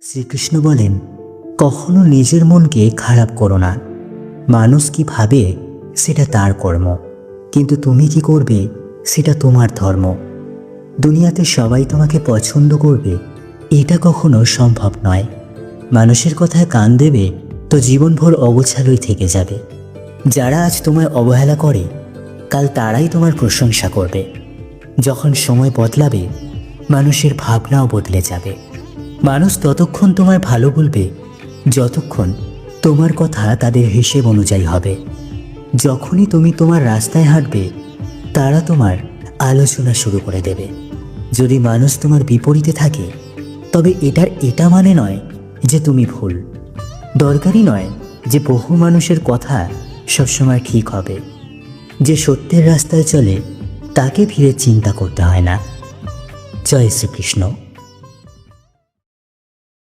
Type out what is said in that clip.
শ্রীকৃষ্ণ বলেন, কখনো নিজের মনকে খারাপ করো না। মানুষ কি ভাবে সেটা তার কর্ম, কিন্তু তুমি কি করবে সেটা তোমার ধর্ম। দুনিয়াতে সবাই তোমাকে পছন্দ করবে এটা কখনো সম্ভব নয়। মানুষের কথায় কান দেবে তো জীবনভর অগোছালোই থেকে যাবে। যারা আজ তোমায় অবহেলা করে কাল তারাই তোমার প্রশংসা করবে। যখন সময় বদলাবে মানুষের ভাবনাও বদলে যাবে। মানুষ ততক্ষণ তোমায় ভালো বলবে যতক্ষণ তোমার কথা তাদের হিসেব অনুযায়ী হবে। যখনই তুমি তোমার রাস্তায় হাঁটবে তারা তোমার আলোচনা শুরু করে দেবে। যদি মানুষ তোমার বিপরীতে থাকে তবে এটা মানে নয় যে তুমি ভুল। দরকারই নয় যে বহু মানুষের কথা সবসময় ঠিক হবে। যে সত্যের রাস্তায় চলে তাকে ফিরে চিন্তা করতে হয় না। জয় শ্রীকৃষ্ণ।